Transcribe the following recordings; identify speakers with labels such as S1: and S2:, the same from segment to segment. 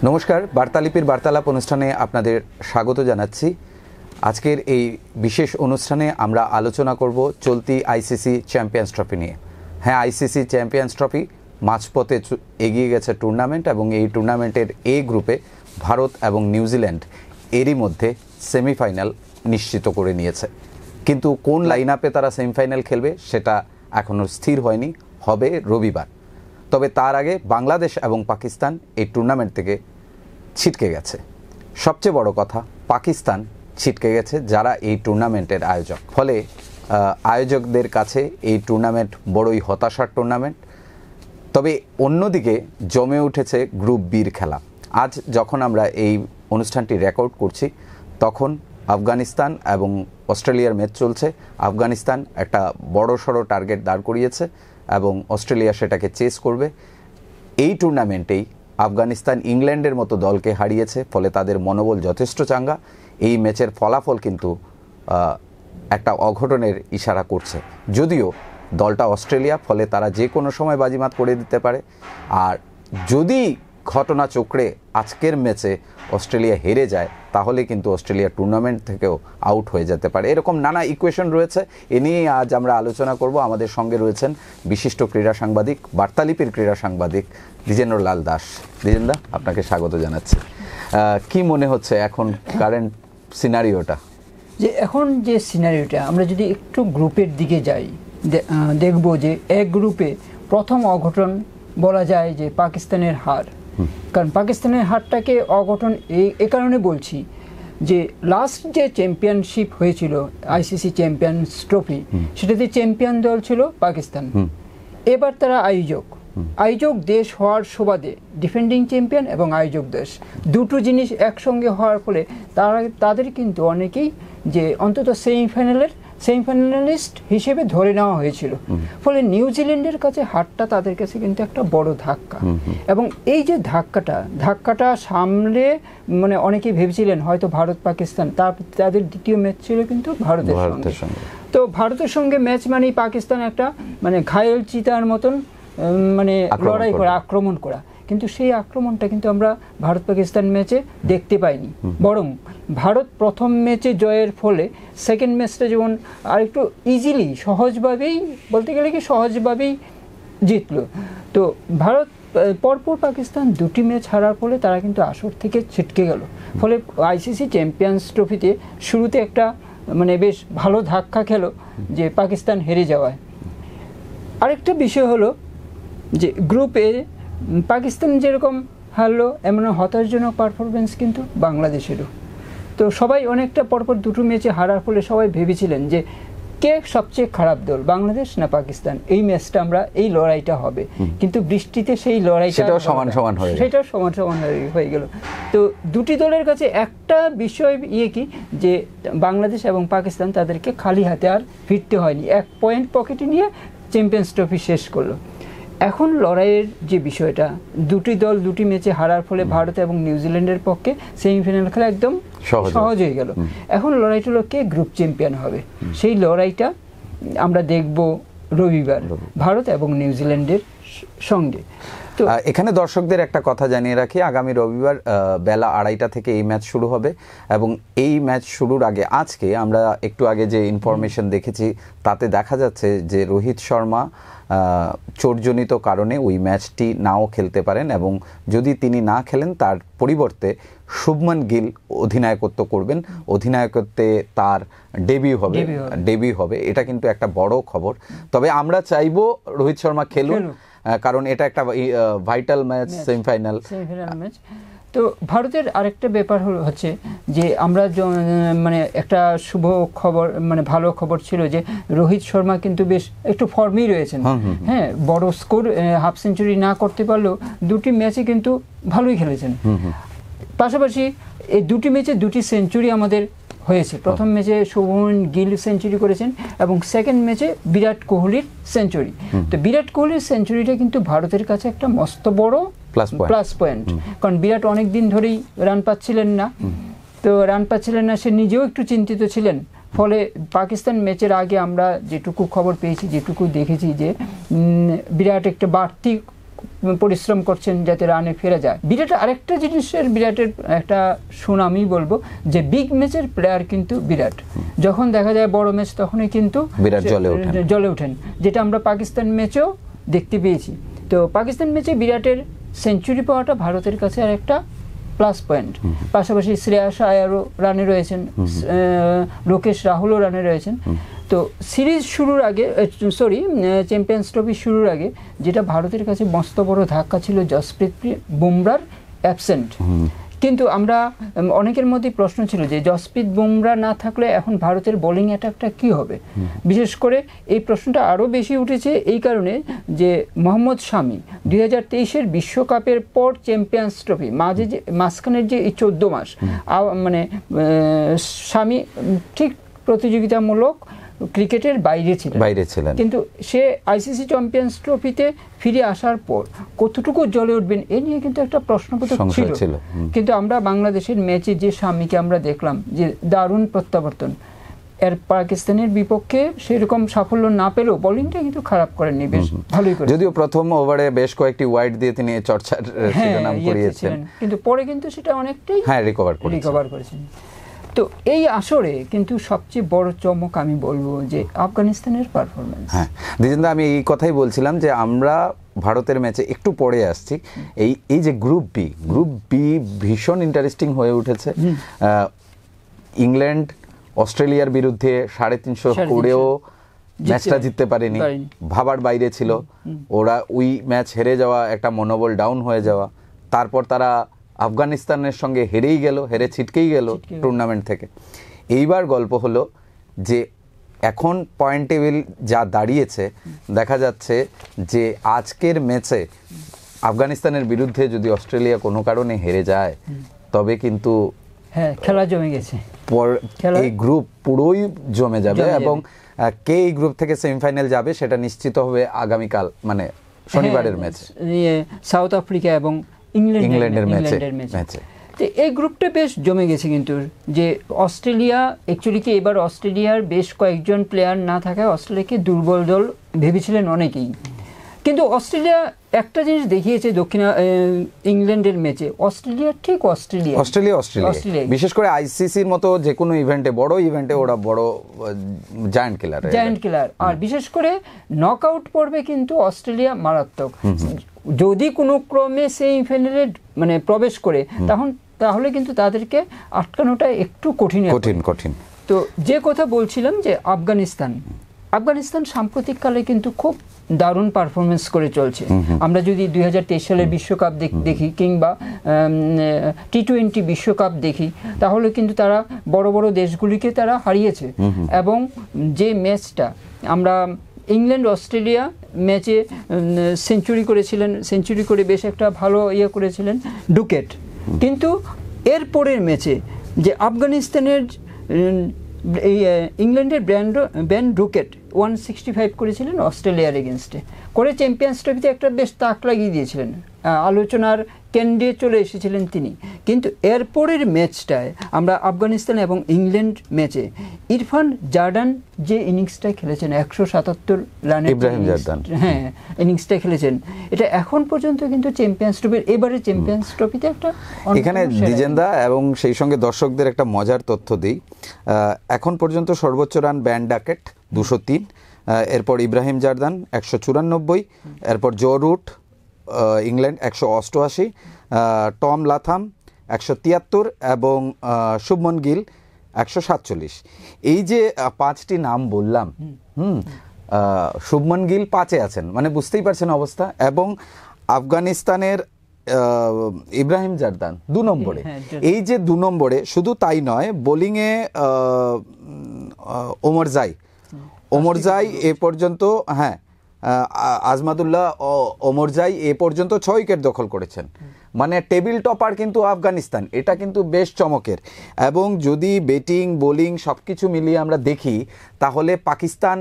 S1: নমস্কার, বার্তালিপির বার্তালাপ অনুষ্ঠানে আপনাদের স্বাগত জানাচ্ছি। আজকের এই বিশেষ অনুষ্ঠানে আমরা আলোচনা করব চলতি আইসিসি চ্যাম্পিয়ন্স ট্রফি নিয়ে। হ্যাঁ, আইসিসি চ্যাম্পিয়ন্স ট্রফি মাঝপথে এগিয়ে গেছে টুর্নামেন্ট, এবং এই টুর্নামেন্টের এ গ্রুপে ভারত এবং নিউজিল্যান্ড এরই মধ্যে সেমিফাইনাল নিশ্চিত করে নিয়েছে। কিন্তু কোন লাইন আপে তারা সেমিফাইনাল খেলবে সেটা এখনও স্থির হয়নি, হবে রবিবার। তবে তার আগে বাংলাদেশ এবং পাকিস্তান এই টুর্নামেন্ট থেকে ছিটকে গেছে। সবচেয়ে বড় কথা, পাকিস্তান ছিটকে গেছে যারা এই টুর্নামেন্টের আয়োজক। ফলে আয়োজকদের কাছে এই টুর্নামেন্ট বড়ই হতাশার টুর্নামেন্ট। তবে অন্যদিকে জমে উঠেছে গ্রুপ বির খেলা। আজ যখন আমরা এই অনুষ্ঠানটি রেকর্ড করছি তখন আফগানিস্তান এবং অস্ট্রেলিয়ার ম্যাচ চলছে। আফগানিস্তান একটা বড়সড় টার্গেট দাঁড় করিয়েছে এবং অস্ট্রেলিয়া সেটাকে চেস করবে। এই টুর্নামেন্টেই আফগানিস্তান ইংল্যান্ডের মতো দলকে হারিয়েছে, ফলে তাদের মনোবল যথেষ্ট চাঙ্গা। এই ম্যাচের ফলাফল কিন্তু একটা অঘটনের ইশারা করছে। যদিও দলটা অস্ট্রেলিয়া, ফলে তারা যে কোনো সময় বাজিমাত করে দিতে পারে। আর যদি ঘটনা চক্রে আজকের ম্যাচে অস্ট্রেলিয়া হেরে যায় তাহলে কিন্তু অস্ট্রেলিয়া টুর্নামেন্ট থেকেও আউট হয়ে যেতে পারে। এরকম নানা ইকুয়েশন রয়েছে, এ নিয়ে আজ আমরা আলোচনা করব। আমাদের সঙ্গে রয়েছেন বিশিষ্ট ক্রীড়া সাংবাদিক, বার্তালিপির ক্রীড়া সাংবাদিক দ্বিজেন্দ্রলাল দাস। দ্বিজেন্দা, আপনাকে স্বাগত জানাচ্ছি। কি মনে হচ্ছে এখন কারেন্ট সিনারিওটা?
S2: যে এখন যে সিনারিওটা, আমরা যদি একটু গ্রুপের দিকে যাই, দেখব যে এক গ্রুপে প্রথম অঘটন বলা যায় যে পাকিস্তানের হার। কারণ পাকিস্তানের হারটাকে অঘটন এই কারণে বলছি যে লাস্ট যে চ্যাম্পিয়নশিপ হয়েছিল আইসিসি চ্যাম্পিয়ন্স ট্রফি, সেটাতে চ্যাম্পিয়ন দল ছিল পাকিস্তান। এবার তারা আয়োজক দেশ হওয়ার সুবাদে ডিফেন্ডিং চ্যাম্পিয়ন এবং আয়োজক দেশ, দুটো জিনিস একসঙ্গে হওয়ার ফলে তাদের কিন্তু অনেকেই যে অন্তত সেমিফাইনালিস্ট হিসেবে ধরে নেওয়া হয়েছিল। ফলে নিউজিল্যান্ডের কাছে হারটা তাদের কাছে কিন্তু একটা বড় ধাক্কা। এবং এই যে ধাক্কাটা সামলে মানে অনেকেই ভেবেছিলেন হয়তো ভারত পাকিস্তান, তাদের দ্বিতীয় ম্যাচ ছিল কিন্তু ভারতের সঙ্গে। তো ভারতের সঙ্গে ম্যাচ মানেই পাকিস্তান একটা মানে ঘায়েল চিতার মতন মানে লড়াই করা, আক্রমণ করা। কিন্তু সেই আক্রমণটা কিন্তু আমরা ভারত পাকিস্তান ম্যাচে দেখতে পাইনি। বরং ভারত প্রথম ম্যাচে জয়ের ফলে সেকেন্ড ম্যাচটা যেমন আরেকটু ইজিলি, সহজভাবেই বলতে গেলে কি সহজভাবেই জিতলো। তো ভারত পরপর পাকিস্তান দুটি ম্যাচ হারার ফলে তারা কিন্তু আসর থেকে ছিটকে গেল। ফলে আইসিসি চ্যাম্পিয়ন্স ট্রফিতে শুরুতে একটা মানে বেশ ভালো ধাক্কা খেলো যে পাকিস্তান হেরে যাওয়ায়। আরেকটা বিষয় হলো যে গ্রুপে পাকিস্তান যেরকম হারলো, এমন হতাশজনক পারফরমেন্স কিন্তু বাংলাদেশেরও। তো সবাই অনেকটা পরপর দুটো ম্যাচে হারার ফলে সবাই ভেবেছিলেন যে কে সবচেয়ে খারাপ দল, বাংলাদেশ না পাকিস্তান, এই ম্যাচটা আমরা এই লড়াইটা হবে। কিন্তু বৃষ্টিতে সেই লড়াইটা সমান সমান হয়ে গেল। তো দুটি দলের কাছে একটা বিষয় কি যে বাংলাদেশ এবং পাকিস্তান তাদেরকে খালি হাতে আর ফিরতে হয়নি, 1 পয়েন্ট পকেটে নিয়ে চ্যাম্পিয়ন্স ট্রফি শেষ করলো। এখন লড়াইয়ের যে বিষয়টা, দুটি দল দুটি ম্যাচে হারার ফলে ভারত এবং নিউজিল্যান্ডের পক্ষে সেমিফাইনাল খেলা একদম সহজ হয়ে গেল। এখন লড়াইটা হলো কে গ্রুপ চ্যাম্পিয়ন হবে। সেই লড়াইটা আমরা দেখব রবিবার ভারত এবং নিউজিল্যান্ডের সঙ্গে। তো
S1: এখানে দর্শকদের একটা কথা জানিয়ে রাখি, আগামী রবিবার বেলা 2:30 থেকে এই ম্যাচ শুরু হবে। এবং এই ম্যাচ শুরুর আগে আজকে আমরা একটু আগে যে ইনফরমেশন দেখেছি তাতে দেখা যাচ্ছে যে রোহিত শর্মা চোটজনিত কারণে ওই ম্যাচটি নাও খেলতে পারেন, এবং যদি তিনি না খেলেন তার পরিবর্তে শুভমান গিল অধিনায়কত্ব করবেন। অধিনায়কত্বে তার ডেবিউ হবে। এটা কিন্তু একটা বড় খবর। তবে আমরা চাইবো রোহিত শর্মা খেলুন, কারণ এটা একটা ভাইটাল ম্যাচ, সেমিফাইনাল
S2: ম্যাচ। তো ভারতের আরেকটা ব্যাপার হচ্ছে যে আমরা মানে একটা শুভ খবর, মানে ভালো খবর ছিল যে রোহিত শর্মা কিন্তু বেশ একটু ফর্মেই রয়েছেন। হ্যাঁ, বড় স্কোর, হাফ সেঞ্চুরি না করতে পারলেও দুটি ম্যাচে কিন্তু ভালোই খেলেছেন। পাশাপাশি এই দুটি ম্যাচে দুটি সেঞ্চুরি আমাদের হয়েছে। প্রথম ম্যাচে শুভমান গিল সেঞ্চুরি করেছেন এবং সেকেন্ড ম্যাচে বিরাট কোহলির সেঞ্চুরি। তো বিরাট কোহলির সেঞ্চুরিটা কিন্তু ভারতের কাছে একটা মস্ত বড় প্লাস পয়েন্ট, কারণ বিরাট অনেক দিন ধরেই রান পাচ্ছিলেন না। সে নিজেও একটু চিন্তিত ছিলেন। ফলে পাকিস্তান ম্যাচের আগে আমরা যেটুকু খবর পেয়েছি, যেটুকু দেখেছি যে বিরাট একটা বাড়তি পরিশ্রম করছেন যাতে রানে ফেরা যায়। আরেকটা জিনিসের বিরাটের একটা সুনামি বলবো যে বিগ ম্যাচের প্লেয়ার কিন্তু বিরাট, যখন দেখা যায় বড় ম্যাচ তখনই কিন্তু
S1: বিরাট
S2: জ্বলে ওঠেন, যেটা আমরা পাকিস্তান ম্যাচেও দেখতে পেয়েছি। তো পাকিস্তান ম্যাচে বিরাটের সেঞ্চুরি পাওয়াটা ভারতের কাছে আর একটা প্লাস পয়েন্ট। পাশাপাশি শ্রেয়াস আয়ারও রানে রয়েছেন, লোকেশ রাহুলও রানে রয়েছেন। তো সিরিজ শুরুর আগে চ্যাম্পিয়ন্স ট্রফি শুরুর আগে যেটা ভারতের কাছে মস্ত বড় ধাক্কা ছিল জসপ্রীত বুমরার অ্যাবসেন্ট। কিন্তু আমরা অনেকের মধ্যে প্রশ্ন ছিল যে জসপ্রীত বুমরা না থাকলে এখন ভারতের বোলিং অ্যাটাকটা কি হবে। বিশেষ করে এই প্রশ্নটা আরও বেশি উঠেছে এই কারণে যে মোহাম্মদ শামি 2023-এর বিশ্বকাপের পর চ্যাম্পিয়ন্স ট্রফি মাঝখানের যে এই 14 মাস মানে শামি ঠিক প্রতিযোগিতামূলক ক্রিকেটের বাইরে ছিলেন, কিন্তু সে আইসিসি চ্যাম্পিয়ন্স ট্রফিতে ফিরে আসার পর কতটুকু জ্বলে উঠবেন এ নিয়ে কিন্তু একটা প্রশ্নবোধক ছিল। কিন্তু আমরা বাংলাদেশের ম্যাচে যে শামিকে আমরা দেখলাম যে দারুণ প্রত্যাবর্তন, এর পাকিস্তানের বিপক্ষে সেরকম সাফল্য না পেলেও বোলিংটা কিন্তু খারাপ করেননি, বেশ ভালোই করেছেন।
S1: যদিও প্রথম ওভারে বেশ কয়েকটি ওয়াইড দিয়ে তিনি চর্চার শিরোনাম করিয়েছেন,
S2: কিন্তু পরে কিন্তু সেটা অনেকটাই রিকভার করেছেন। তো এই আসরে কিন্তু সবচেয়ে বড় চমক আমি বলবো যে আফগানিস্তানের পারফরমেন্স।
S1: হ্যাঁ দ্বিজেন্দ্র, আমি এই কথাই বলছিলাম যে আমরা ভারতের ম্যাচে একটু পরে আসছি। এই যে গ্রুপ বি ভীষণ ইন্টারেস্টিং হয়ে উঠেছে। ইংল্যান্ড অস্ট্রেলিয়ার বিরুদ্ধে 350 করেও ম্যাচটা জিততে পারেনি, ভাবার বাইরে ছিল। ওরা ওই ম্যাচ হেরে যাওয়া, একটা মনোবল ডাউন হয়ে যাওয়া, তারপর তারা আফগানিস্তানের সঙ্গে হেরে ছিটকেই গেল টুর্নামেন্ট থেকে। এইবার গল্প হলো যে এখন পয়েন্ট টেবিল যা দাঁড়িয়েছে, দেখা যাচ্ছে যে আজকের ম্যাচে আফগানিস্তানের বিরুদ্ধে যদি অস্ট্রেলিয়া কোনো কারণে হেরে যায় তবে কিন্তু
S2: খেলা জমে গেছে,
S1: এই গ্রুপ পুরোই জমে যাবে এবং কে এই গ্রুপ থেকে সেমিফাইনাল যাবে সেটা নিশ্চিত হবে আগামীকাল, মানে শনিবারের ম্যাচ
S2: সাউথ আফ্রিকা এবং ইংল্যান্ডের ম্যাচে। তো এই গ্রুপটা বেশ জমে গেছে কিন্তু, যে অস্ট্রেলিয়া অ্যাকচুয়ালি কি এবার অস্ট্রেলিয়ার বেশ কয়েকজন প্লেয়ার না থাকায় অস্ট্রেলিয়াকে দুর্বল দল ভেবেছিলেন অনেকেই। কিন্তু অস্ট্রেলিয়া একটা জিনিস দেখিয়েছে ইংল্যান্ডের ম্যাচে, অস্ট্রেলিয়া
S1: বিশেষ করে আইসিসির মতো যে কোনো ইভেন্টে, বড় ইভেন্টে ওরা বড় জায়ান্ট কিলার। আর বিশেষ করে নকআউট পর্বে কিন্তু অস্ট্রেলিয়া মারাত্মক। যদি কোনো ক্রমে সেমিফাইনালে মানে প্রবেশ করে তাহলে কিন্তু তাদেরকে আটকানোটা একটু কঠিন। তো যে কথা বলছিলাম যে আফগানিস্তান সাম্প্রতিককালে কিন্তু খুব দারুণ পারফরমেন্স করে চলছে। আমরা যদি 2023 সালের বিশ্বকাপ দেখি কিংবা T20 বিশ্বকাপ দেখি, তাহলে কিন্তু তারা বড় বড় দেশগুলিকে তারা হারিয়েছে। এবং যে ম্যাচটা আমরা ইংল্যান্ড অস্ট্রেলিয়া ম্যাচে সেঞ্চুরি করে বেশ একটা ভালো করেছিলেন ডুকেট, কিন্তু এরপরের ম্যাচে যে আফগানিস্তানের ইংল্যান্ডের বেন ডুকেট 165 করেছিলেন অস্ট্রেলিয়ার এগেনস্টে, করে চ্যাম্পিয়ন্স ট্রফিতে একটা বেশ তাক লাগিয়ে দিয়েছিলেন, আলোচনার কেন্দ্রে চলে এসেছিলেন তিনি। কিন্তু এরপরের ম্যাচটায় আমরা আফগানিস্তান এবং ইংল্যান্ড ম্যাচে ইরফান জার্দান যে ইনিংসটা খেলেছেন 177 রানের ইনিংসটা খেলেছেন, এটা এখন পর্যন্ত কিন্তু এবারে চ্যাম্পিয়ন্স ট্রফিতে একটা এখানে দ্বিজেন্দা এবং সেই সঙ্গে দর্শকদের একটা মজার তথ্য দিই। এখন পর্যন্ত সর্বোচ্চ রান ব্যান ডাকেট 203, এরপর ইব্রাহিম জার্দান 194, এরপর Joe Root England 188, Tom Latham 173 এবং শুভমন গিল 147। এই যে 5টি নাম বললাম, শুভমন গিল 5-এ আছেন, মানে বুঝতেই পারছেন অবস্থা। এবং আফগানিস্তানের ইব্রাহিম জার্দান 2 নম্বরে। এই যে 2 নম্বরে, শুধু তাই নয়, বোলিংয়ে ওমরজাই এ পর্যন্ত আজমাদুল্লাহ ওমরজাই এ পর্যন্ত 6 উইকেট দখল করেছেন। মানে টেবিল টপার কিন্তু আফগানিস্তান, এটা কিন্তু বেশ চমকের। এবং যদি ব্যাটিং বোলিং সবকিছু মিলিয়ে আমরা দেখি, তাহলে পাকিস্তান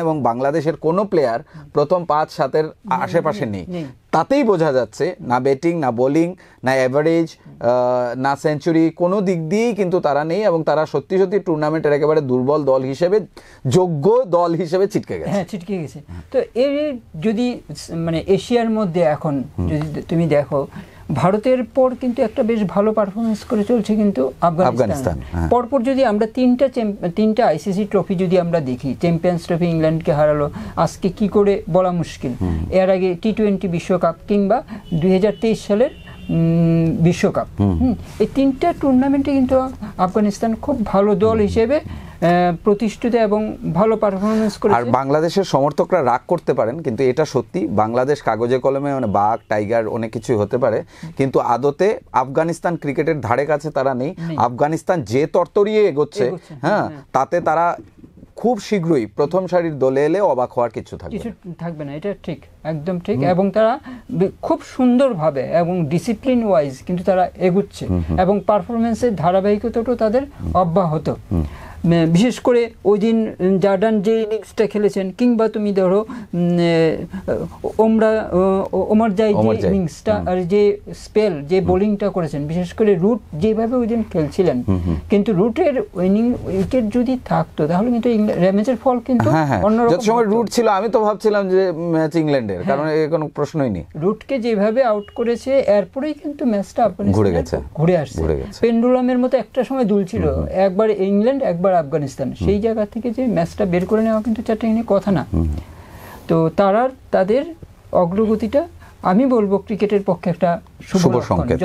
S1: এবং বাংলাদেশের কোনো প্লেয়ার প্রথম 5-7-এর আশেপাশে নেই। তাতেই বোঝা যাচ্ছে না ব্যাটিং, না বোলিং, না অ্যাভারেজ, না সেঞ্চুরি, কোনো দিক দিয়েই কিন্তু তারা নেই, এবং তারা সত্যি সত্যি টুর্নামেন্টের একেবারে দুর্বল দল হিসেবে, যোগ্য দল হিসেবে ছিটকে গেছে।
S2: হ্যাঁ, ছিটকে গেছে। তো এর যদি মানে এশিয়ার মধ্যে এখন যদি তুমি দেখো, ভারতের পর কিন্তু একটা বেশ ভালো পারফরমেন্স করে চলছে কিন্তু আফগানিস্তান। পরপর যদি আমরা তিনটা আইসিসি ট্রফি যদি আমরা দেখি, চ্যাম্পিয়ন্স ট্রফি ইংল্যান্ডকে হারালো, আজকে কি করে বলা মুশকিল, এর আগে টি-20 বিশ্বকাপ কিংবা 2023 সালের বিশ্বকাপ, এই তিনটা টুর্নামেন্টে কিন্তু আফগানিস্তান খুব ভালো দল হিসেবে প্রতিষ্ঠিত এবং ভালো পারফরমেন্স করেছে।
S1: আর বাংলাদেশের সমর্থকরা রাগ করতে পারেন, কিন্তু এটা সত্যি, বাংলাদেশ কাগজে কলমে মানে বাঘ, টাইগার অনেক কিছু হতে পারে, কিন্তু আদতে আফগানিস্তান ক্রিকেটের ধারে কাছে তারা নেই। আফগানিস্তান যে তরতরিয়ে এগোচ্ছে, হ্যাঁ, তাতে তারা খুব শীঘ্রই প্রথম সারির দলে এলে অবাক হওয়ার কিছু থাকবে না। এটা ঠিক, একদম ঠিক। এবং তারা খুব সুন্দরভাবে এবং ডিসিপ্লিন ওয়াইজ কিন্তু তারা এগুচ্ছে, এবং পারফরমেন্সের ধারাবাহিকতাটাও তাদের অব্যাহত। বিশেষ করে ওই দিন জার্ডান যে ইনিংসটা খেলেছেন, কিংবা তুমি ধরো ওমর জাই যে ইনিংসটা, আর যে স্পেল, যে বোলিংটা করেছেন, বিশেষ করে রুট যেভাবে ওই দিন খেলছিলেন, কিন্তু রুটের উইকেট যদি থাকতো তাহলে কিন্তু ম্যাচের ফল কিন্তু অন্যরকম সময়। রুট ছিল, আমি তো ভাবছিলাম যে ম্যাচ ইংল্যান্ডের, কারণ এর কোনো প্রশ্নই নেই।
S2: রুটকে যেভাবে আউট করেছে, এরপরেই কিন্তু ম্যাচটা ঘুরে আসছে। পেন্ডুলামের মতো একটা সময় দুলছিল, একবার ইংল্যান্ড একবার আফগানিস্তান, সেই জায়গা থেকে যে ম্যাচটা বের করে নেওয়া কিন্তু চারটি কথা না। তো তাদের অগ্রগতিটা আমি বলবো ক্রিকেটের পক্ষে একটা শুভ সংকেত।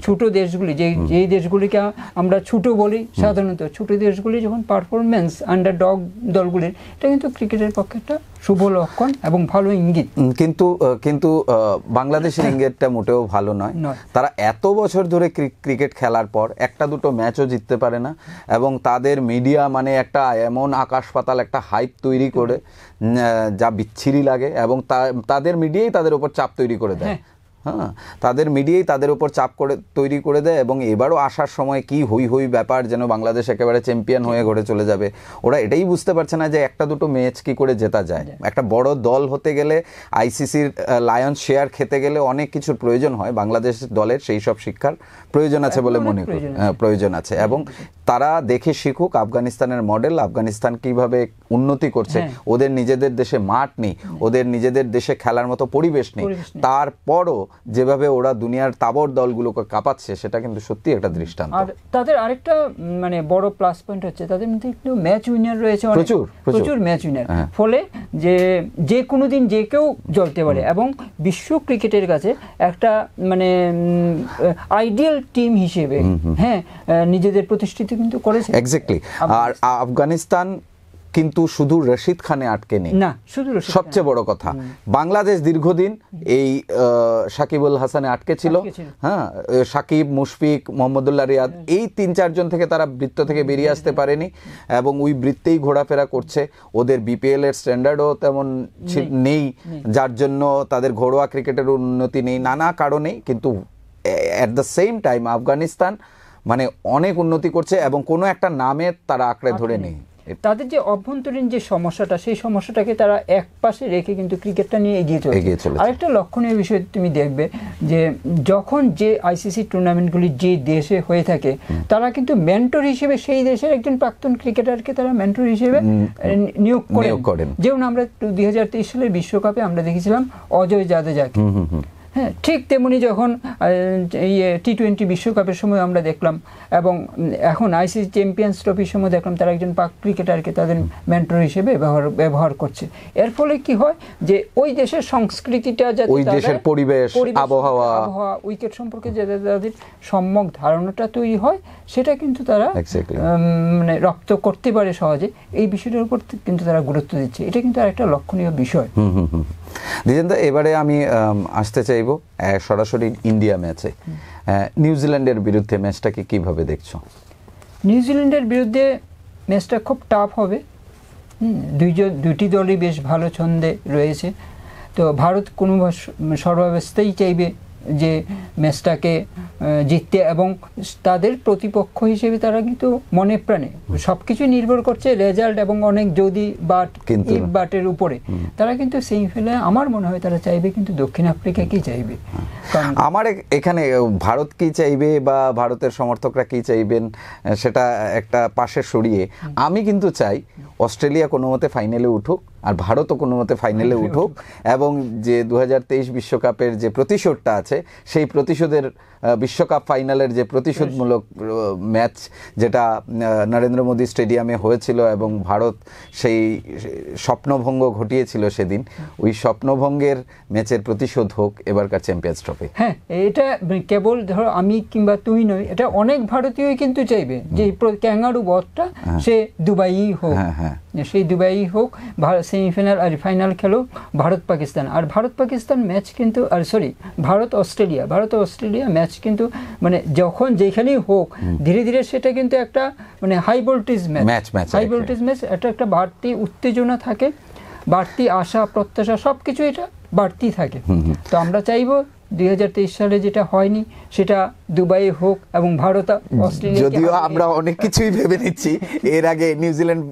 S2: ছোট দেশগুলি, যে দেশগুলিকে আমরা ছোট বলি সাধারণত, ছোট দেশগুলি যখন পারফরমেন্স আন্ডারডগ দলগুলির, এটা কিন্তু ক্রিকেটের পক্ষে একটা শুভ লক্ষণ এবং ভালো ইঙ্গিত।
S1: কিন্তু বাংলাদেশের ইঙ্গিতটা মোটেও ভালো নয়। তারা এত বছর ধরে ক্রিকেট খেলার পর একটা দুটো ম্যাচও জিততে পারে না, এবং তাদের মিডিয়া মানে একটা এমন আকাশ পাতাল একটা হাইপ তৈরি করে, যা বিচ্ছিরি লাগে, এবং তাদের মিডিয়াই তাদের উপর চাপ তৈরি করে দেয়। হ্যাঁ, তাদের মিডিয়াই তাদের উপর চাপ তৈরি করে দেয়, এবং এবারও আসার সময় কি হই হই ব্যাপার, যেন বাংলাদেশ একেবারে চ্যাম্পিয়ন হয়ে ঘরে চলে যাবে। ওরা এটাই বুঝতে পারছে না যে একটা দুটো ম্যাচ কি করে জেতা যায়। একটা বড় দল হতে গেলে, আইসিসির লায়ন্স শেয়ার খেতে গেলে অনেক কিছুর প্রয়োজন হয়। বাংলাদেশ দলের সেই সব শিক্ষার প্রয়োজন আছে বলে মনে করি, প্রয়োজন আছে। এবং তারা দেখে শিখুক আফগানিস্তানের মডেল, আফগানিস্তান কিভাবে উন্নতি করছে। ওদের নিজেদের দেশে মাঠ নেই, ওদের নিজেদের দেশে খেলার মতো পরিবেশ নেই, তারপরও যেভাবে ওরা দুনিয়ার তাবড় দলগুলোকে কাঁপাচ্ছে, সেটা কিন্তু সত্যি একটা দৃষ্টান্ত।
S2: আর তাদের আরেকটা মানে বড় প্লাস পয়েন্ট হচ্ছে, তাদের মধ্যে একটু ম্যাচ উইনার রয়েছে, প্রচুর ম্যাচ উইনার। ফলে যে কোনো দিন যে কেউ জ্বলতে পারে, এবং বিশ্ব ক্রিকেটের কাছে একটা মানে আইডিয়াল টিম হিসেবে নিজেদের প্রতিষ্ঠিত কিন্তু করেছে।
S1: এক্স্যাক্টলি। আর আফগানিস্তান কিন্তু শুধু রশিদ খানে আটকে নেই
S2: না, শুধু
S1: সবচেয়ে বড় কথা, বাংলাদেশ দীর্ঘদিন এই সাকিবুল হাসানে আটকে ছিল। হ্যাঁ, সাকিব, মুশফিক, মোহাম্মদুল্লাহ রিয়াদ, এই 3-4 জন থেকে তারা বৃত্ত থেকে বেরিয়ে আসতে পারেনি, এবং ওই বৃত্তেই ঘোরাফেরা করছে। ওদের বিপিএল এর স্ট্যান্ডার্ডও তেমন নেই, যার জন্য তাদের ঘরোয়া ক্রিকেটের উন্নতি নেই নানা কারণেই। কিন্তু at the same time Afghanistan মানে অনেক উন্নতি করছে, এবং কোনো একটা নামে তারা আঁকড়ে ধরে নেই।
S2: তাদের যে অভ্যন্তরীণ যে সমস্যাটা, সেই সমস্যাটাকে তারা এক পাশে রেখে কিন্তু ক্রিকেটটা নিয়ে এগিয়ে চলেছে। আরেকটা লক্ষণীয় বিষয় তুমি দেখবে যে যখন যে আইসিসি টুর্নামেন্টগুলি যে দেশে হয়ে থাকে, তারা কিন্তু মেন্টর হিসেবে সেই দেশের একজন প্রাক্তন ক্রিকেটারকে তারা মেন্টর হিসেবে নিয়োগ করেন। যেমন আমরা 2023 সালের বিশ্বকাপে আমরা দেখেছিলাম অজয় জাদেজাকে। হ্যাঁ, ঠিক তেমনি যখন টি-20 বিশ্বকাপের সময় আমরা দেখলাম, এবং এখন আইসিসি চ্যাম্পিয়ন্স ট্রফির সময় দেখলাম তারা একজন পাক ক্রিকেটারকে তাদের মেন্টর হিসেবে ব্যবহার করছে। এর ফলে কি হয় যে ওই দেশের সংস্কৃতিটা,
S1: ওই দেশের পরিবেশ, আবহাওয়া,
S2: উইকেট সম্পর্কে যে তাদের সম্যক ধারণাটা তৈরি হয়, সেটা কিন্তু তারা মানে রপ্ত করতে পারে সহজে। এই বিষয়টার উপর কিন্তু তারা গুরুত্ব দিচ্ছে। এটা কিন্তু আরেকটা লক্ষণীয় বিষয়।
S1: দ্বিজেন দা, এবারে আমি আসতে চাইবো সরাসরি ইন্ডিয়া ম্যাচে। নিউজিল্যান্ডের বিরুদ্ধে ম্যাচটাকে কিভাবে দেখছো?
S2: নিউজিল্যান্ডের বিরুদ্ধে ম্যাচটা খুব টাফ হবে। দুটি দলই বেশ ভালো ছন্দে রয়েছে। তো ভারত কোনো সর্বাবস্থায় চাইবে যে ম্যাচটাকে জিততে, এবং তাদের প্রতিপক্ষ হিসেবে তারা কিন্তু মনে প্রাণে সবকিছু নির্ভর করছে রেজাল্ট এবং অনেক যদি বাট ইফ বাটের উপরে। তারা কিন্তু সেমিফাইনালে আমার মনে হয় তারা চাইবে কিন্তু দক্ষিণ আফ্রিকা কি চাইবে।
S1: আমার এখানে ভারত কি চাইবে বা ভারতের সমর্থকরা কি চাইবেন সেটা একটা পাশে সরিয়ে আমি কিন্তু চাই অস্ট্রেলিয়া কোনো মতে ফাইনালে উঠুক আর ভারতও কোনো মতে ফাইনালে উঠুক, এবং যে 2023 বিশ্বকাপের যে প্রতিশোধটা আছে সেই প্রতিশোধের বিশ্বকাপ ফাইনালের যে প্রতিশোধমূলক ম্যাচ যেটা নরেন্দ্র মোদী স্টেডিয়ামে হয়েছিল এবং ভারত সেই স্বপ্নভঙ্গ ঘটিয়েছিল সেদিন, ওই স্বপ্নভঙ্গের ম্যাচের প্রতিশোধ হোক এবারকার চ্যাম্পিয়ন্স ট্রফি।
S2: হ্যাঁ, এটা কেবল ধরো আমি কিংবা তুই নই, এটা অনেক ভারতীয়ই কিন্তু চাইবে যে ক্যাঙ্গারু বধটা সে দুবাই হোক, সেই দুবাই হোক, সেমিফাইনাল আর ফাইনাল খেলো ভারত পাকিস্তান। আর ভারত পাকিস্তান ম্যাচ কিন্তু ভারত অস্ট্রেলিয়া ম্যাচ কিন্তু মানে যখন যেখানেই হোক ধীরে ধীরে সেটা কিন্তু একটা মানে হাই ভোল্টেজ ম্যাচ, এটা একটা বাড়তি উত্তেজনা থাকে, বাড়তি আশা প্রত্যাশা সবকিছু এটা বাড়তি থাকে। তো আমরা চাইবো 2023 সালে যেটা হয়নি সেটা দুবাই হোক এবং ভারত অস্ট্রেলিয়া।
S1: যদিও আমরা অনেক কিছুই ভেবে নিচ্ছি, এর আগে নিউজিল্যান্ড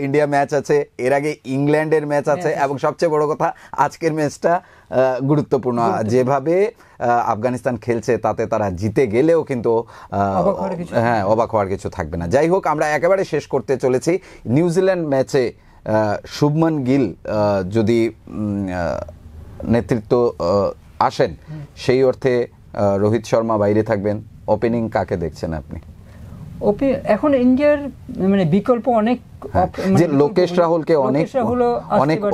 S1: ইন্ডিয়া ম্যাচ আছে, এর আগে ইংল্যান্ডের ম্যাচ আছে, এবং সবচেয়ে বড় কথা আজকের ম্যাচটা গুরুত্বপূর্ণ। যেভাবে আফগানিস্তান খেলছে তাতে তারা জিতে গেলেও কিন্তু অবাক হওয়ার কিছু থাকবে না। যাই হোক, আমরা একেবারে শেষ করতে চলেছি। নিউজিল্যান্ড ম্যাচে শুভমান গিল যদি নেতৃত্ব আসেন সেই অর্থে রোহিত শর্মা বাইরে থাকবেন, ওপেনিং কাকে দেখছেন আপনি?
S2: এখন ইন্ডিয়ার মানে বিকল্প অনেক,
S1: যে লোকেশ রাহুলকে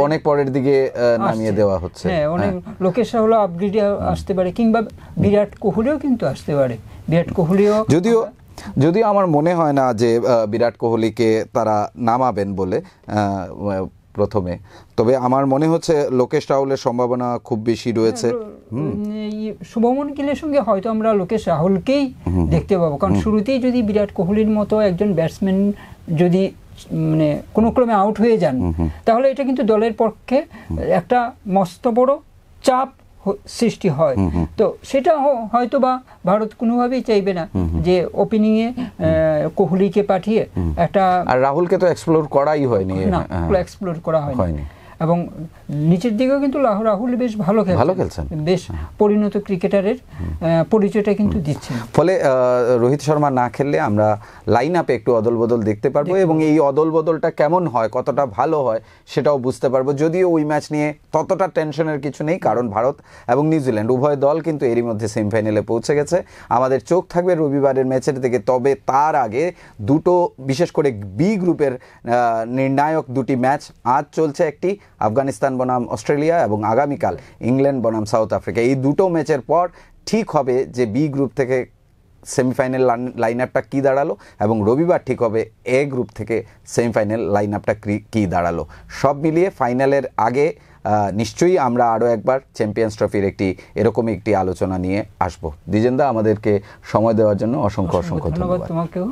S1: অনেক পরের দিকে নামিয়ে দেওয়া হচ্ছে।
S2: হ্যাঁ, অনেক লোকেশ রাহুল আপগ্রেড আসতে পারে, কিংবা বিরাট কোহলিও কিন্তু আসতে পারে। বিরাট কোহলিও
S1: যদিও আমার মনে হয় না যে বিরাট কোহলিকে তারা নামাবেন বলে প্রথমে, তবে আমার মনে হচ্ছে লোকেশ রাহুলের সম্ভাবনা খুব বেশি রয়েছে।
S2: শুভমন গিলের সঙ্গে হয়তো আমরা লোকেশ রাহুলকেই দেখতে পাবো, কারণ শুরুতেই যদি বিরাট কোহলির মতো একজন ব্যাটসম্যান যদি মানে কোনো ক্রমে আউট হয়ে যান তাহলে এটা কিন্তু দলের পক্ষে একটা মস্ত বড় চাপ সৃষ্টি হয়। তো সেটা হয়তো বা ভারত কোনোভাবেই চাইবে না যে ওপেনিং এ কোহলিকে পাঠিয়ে একটা,
S1: আর রাহুলকে তো এক্সপ্লোর করাই হয়নি,
S2: এক্সপ্লোর করা হয়নি। এবং নিচের দিকেও কিন্তু রাহুল বেশ ভালো খেলছেন, বেশ পরিণত ক্রিকেটারের পরিচয়টা কিন্তু দিচ্ছেন।
S1: ফলে রোহিত শর্মা না খেললে আমরা লাইন আপে একটু অদল বদল দেখতে পারবো, এবং এই অদল বদলটা কেমন হয়, কতটা ভালো হয় সেটাও বুঝতে পারবো। যদিও ওই ম্যাচ নিয়ে ততটা টেনশনের কিছু নেই, কারণ ভারত এবং নিউজিল্যান্ড উভয় দল কিন্তু এরই মধ্যে সেমিফাইনালে পৌঁছে গেছে। আমাদের চোখ থাকবে রবিবারের ম্যাচের দিকে। তবে তার আগে দুটো, বিশেষ করে বি গ্রুপের নির্ণায়ক দুটি ম্যাচ আজ চলছে, একটি আফগানিস্তান বনাম অস্ট্রেলিয়া এবং আগামীকাল ইংল্যান্ড বনাম সাউথ আফ্রিকা। এই দুটো ম্যাচের পর ঠিক হবে যে বি গ্রুপ থেকে সেমিফাইনাল লাইন আপটা কী দাঁড়ালো, এবং রবিবার ঠিক হবে এ গ্রুপ থেকে সেমিফাইনাল লাইন আপটা কী দাঁড়ালো। সব মিলিয়ে ফাইনালের আগে নিশ্চয়ই আমরা আরও একবার চ্যাম্পিয়ন্স ট্রফির এরকমই একটি আলোচনা নিয়ে আসবো। দ্বিজেন্দা, আমাদেরকে সময় দেওয়ার জন্য অসংখ্য ধন্যবাদ।
S2: তোমাকেও।